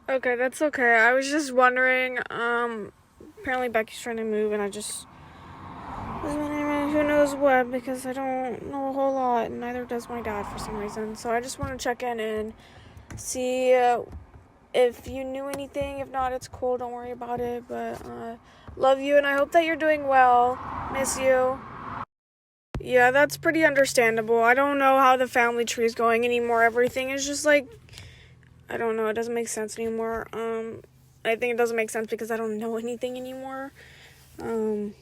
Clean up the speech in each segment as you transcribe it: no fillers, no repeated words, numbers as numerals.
Okay, that's okay. I was just wondering, apparently Becky's trying to move and I just was wondering who knows what because I don't know a whole lot and neither does my dad for some reason. So I just want to check in and see if you knew anything. If not, it's cool. Don't worry about it. But love you and I hope that you're doing well. Miss you. Yeah, that's pretty understandable. I don't know how the family tree is going anymore. Everything is just like, I don't know. It doesn't make sense anymore. I think it doesn't make sense because I don't know anything anymore. Um,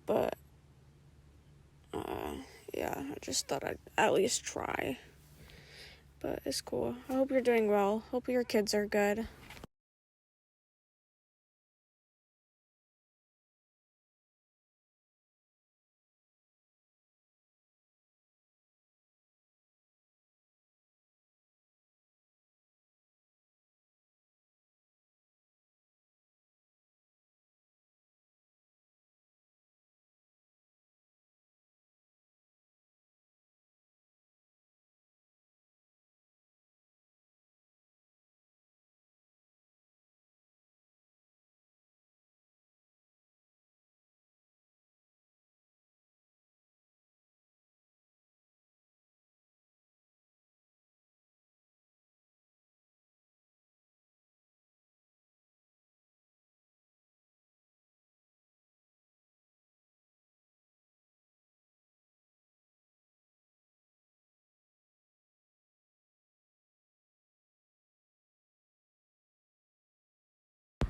but, yeah, I just thought I'd at least try. But it's cool. I hope you're doing well. Hope your kids are good.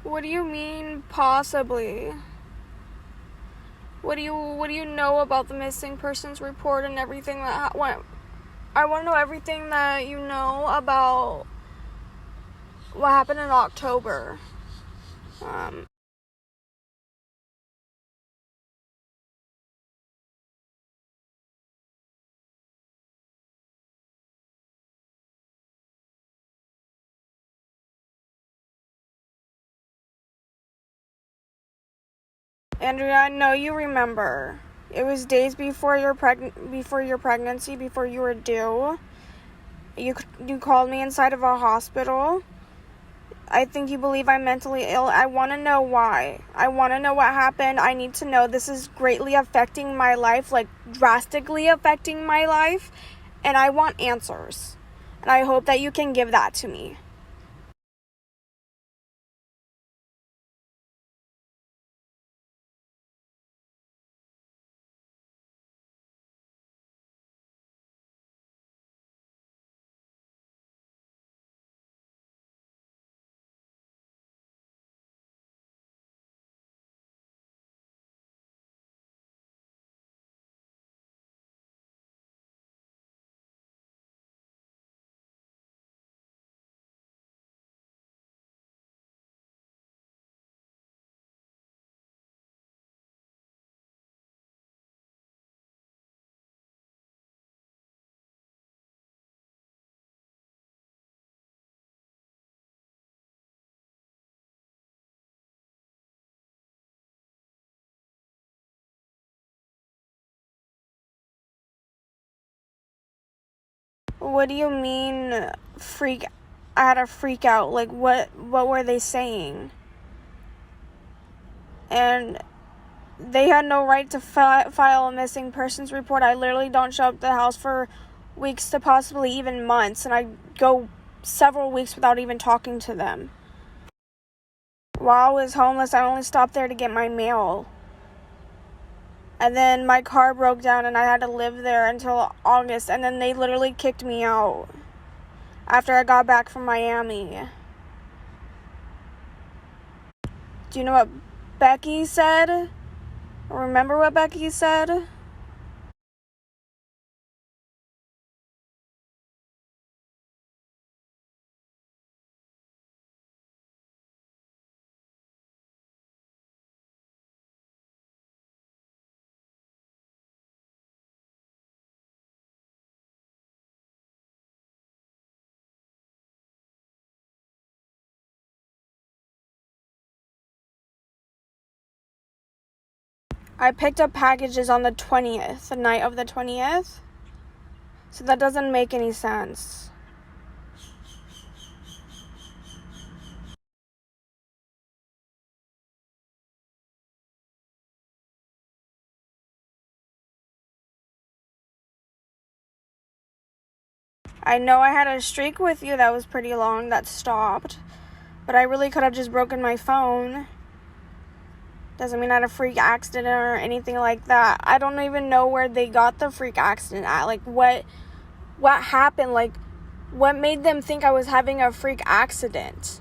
What do you mean, possibly? What do you know about the missing persons report and everything that went? I want to know everything that you know about what happened in October. Um, Andrea, I know you remember. It was days before your pregnancy, before you were due. You called me inside of a hospital. I think you believe I'm mentally ill. I want to know why. I want to know what happened. I need to know. This is greatly affecting my life, like drastically affecting my life, and I want answers. And I hope that you can give that to me. What do you mean freak I had a freak out? Like what were they saying? And they had no right to file a missing persons report. I literally don't show up at the house for weeks to possibly even months, and I go several weeks without even talking to them. While I was homeless, I only stopped there to get my mail. And then my car broke down and I had to live there until August, and then they literally kicked me out after I got back from Miami. Do you know what Becky said? Remember what Becky said? I picked up packages on the 20th, the night of the 20th. So that doesn't make any sense. I know I had a streak with you that was pretty long that stopped, but I really could have just broken my phone. Doesn't mean I had a freak accident or anything like that. I don't even know where they got the freak accident at. Like, what happened? Like, what made them think I was having a freak accident?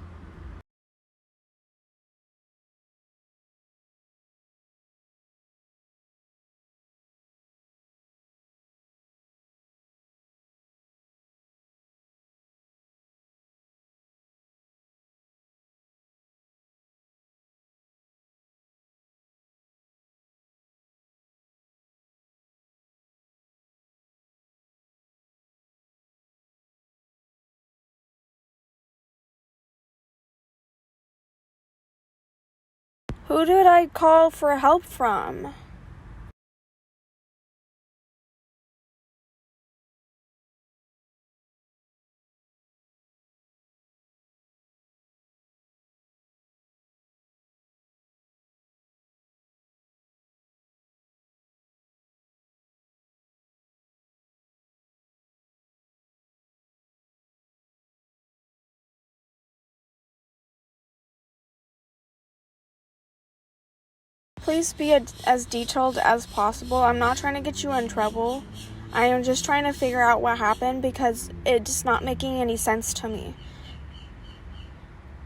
Who did I call for help from? Please be as detailed as possible. I'm not trying to get you in trouble. I am just trying to figure out what happened because it's not making any sense to me.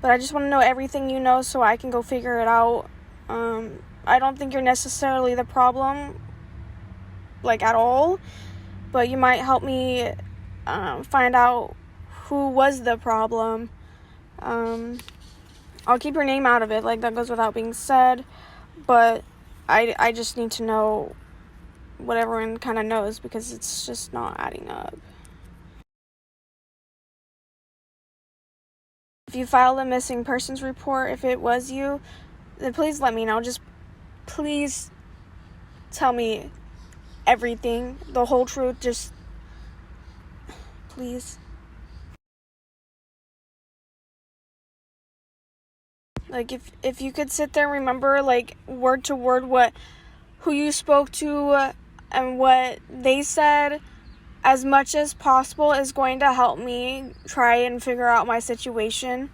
But I just want to know everything you know so I can go figure it out. I don't think you're necessarily the problem, like, at all. But you might help me find out who was the problem. I'll keep your name out of it, like, that goes without being said. But I just need to know what everyone kind of knows because it's just not adding up. If you filed a missing persons report, if it was you, then please let me know. Just please tell me everything, the whole truth, just please. Like, if you could sit there and remember, like, word to word who you spoke to and what they said, as much as possible is going to help me try and figure out my situation.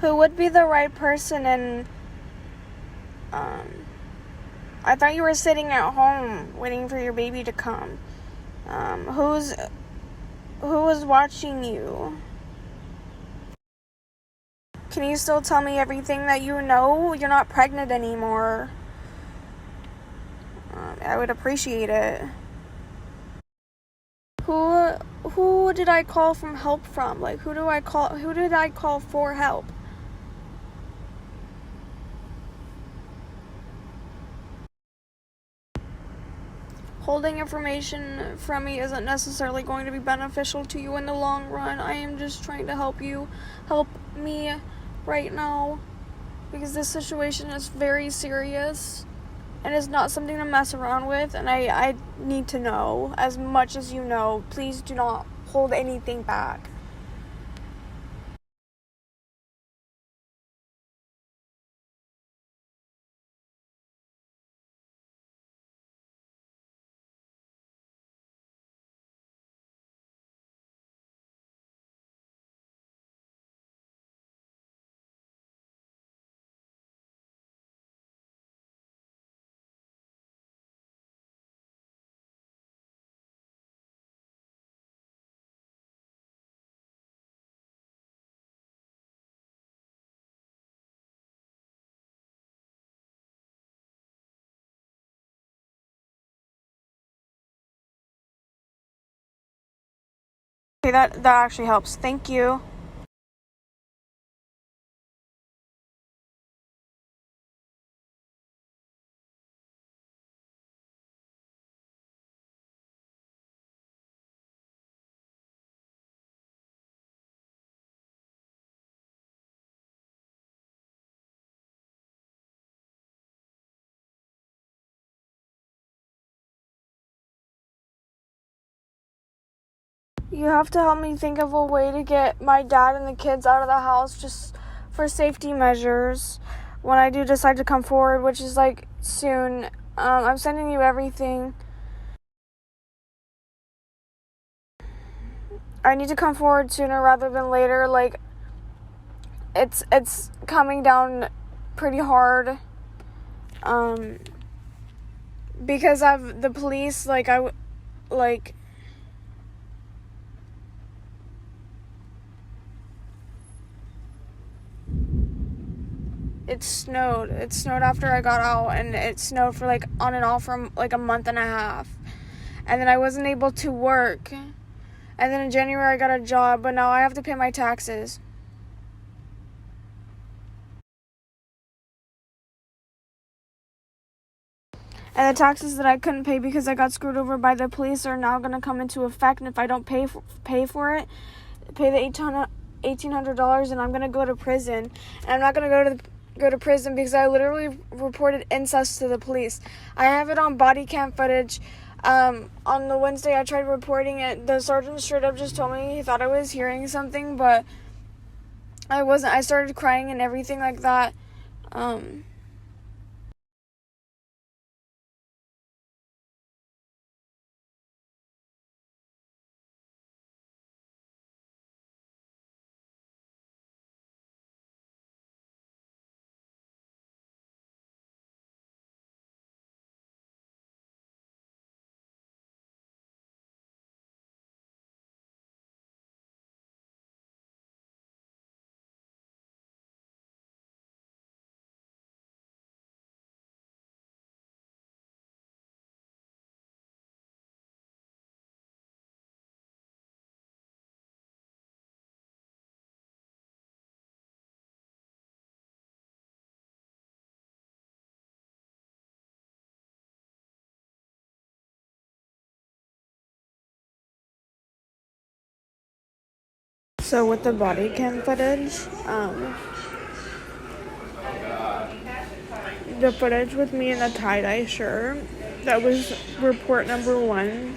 Who would be the right person? And I thought you were sitting at home waiting for your baby to come. Who was watching you? Can you still tell me everything that you know? You're not pregnant anymore. I would appreciate it. Who did I call from help from? Like, who did I call for help? Holding information from me isn't necessarily going to be beneficial to you in the long run. I am just trying to help me right now, because this situation is very serious and is not something to mess around with, and I need to know as much as you know. Please do not hold anything back. Okay, that actually helps. Thank you. You have to help me think of a way to get my dad and the kids out of the house just for safety measures when I do decide to come forward, which is like soon. I'm sending you everything. I need to come forward sooner rather than later. Like, it's coming down pretty hard. Because of the police, it snowed. It snowed after I got out, and it snowed for like on and off for like a month and a half. And then I wasn't able to work. And then in January I got a job, but now I have to pay my taxes. And the taxes that I couldn't pay because I got screwed over by the police are now going to come into effect. And if I don't pay for it, pay the $1,800, and I'm going to go to prison. And I'm not going to go to prison because I literally reported incest to the police. I have it on body cam footage. On the Wednesday I tried reporting it. The sergeant straight up just told me he thought I was hearing something, but I wasn't. I started crying and everything like that. So with the body cam footage, the footage with me in the tie-dye shirt, that was report number 1.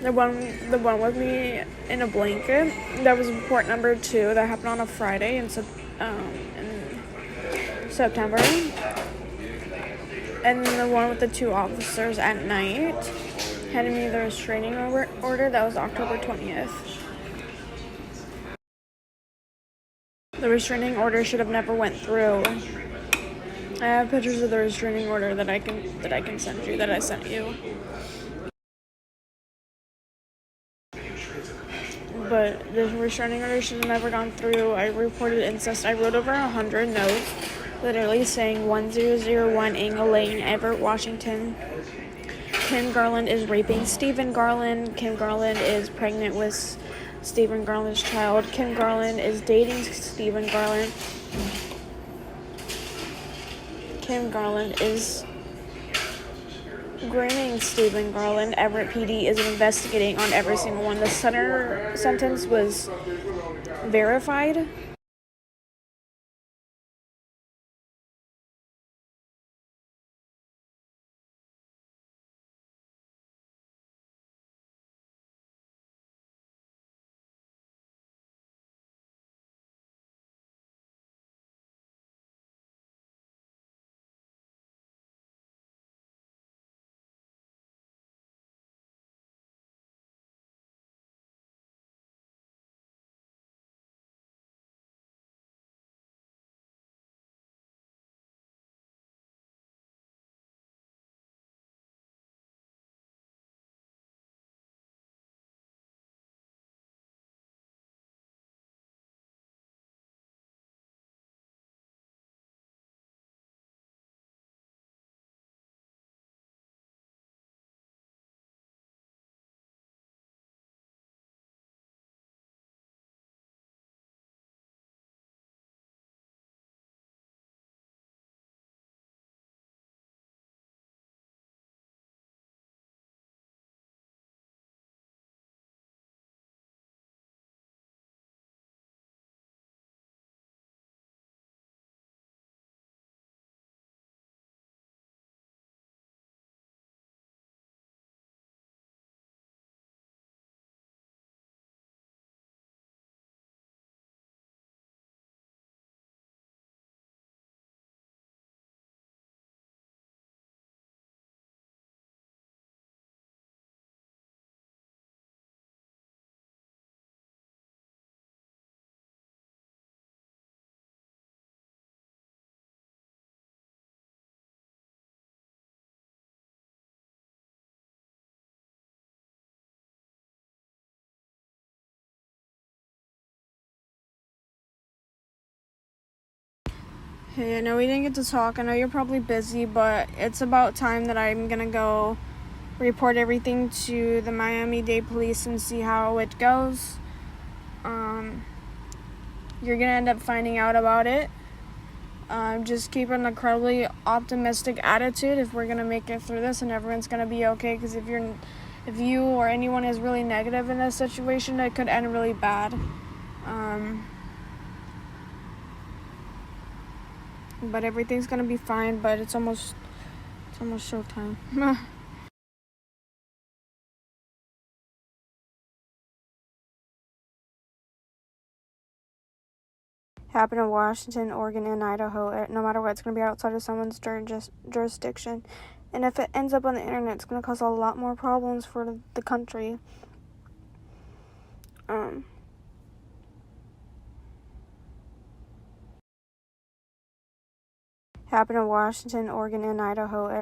The one with me in a blanket, that was report number 2. That happened on a Friday in September. And then the one with the 2 officers at night handed me the restraining order. That was October 20th. The restraining order should have never went through. I have pictures of the restraining order that I can send you, that I sent you. But the restraining order should have never gone through. I reported incest. I wrote over 100 notes, literally saying 1001 Angle Lane, Everett, Washington. Kim Garland is raping Stephen Garland. Kim Garland is pregnant with Stephen Garland's child. Kim Garland is dating Stephen Garland. Kim Garland is grooming Stephen Garland. Everett PD is investigating on every single one. The sentence was verified. Hey, I know we didn't get to talk. I know you're probably busy, but it's about time that I'm gonna go report everything to the Miami-Dade police and see how it goes. You're gonna end up finding out about it. Just keep an incredibly optimistic attitude if we're gonna make it through this and everyone's gonna be okay, because if you or anyone is really negative in this situation, it could end really bad. But everything's gonna be fine. But it's almost showtime. Happen in Washington, Oregon, and Idaho. No matter what, it's gonna be outside of someone's jurisdiction, and if it ends up on the internet, it's gonna cause a lot more problems for the country. Happen in Washington, Oregon, and Idaho.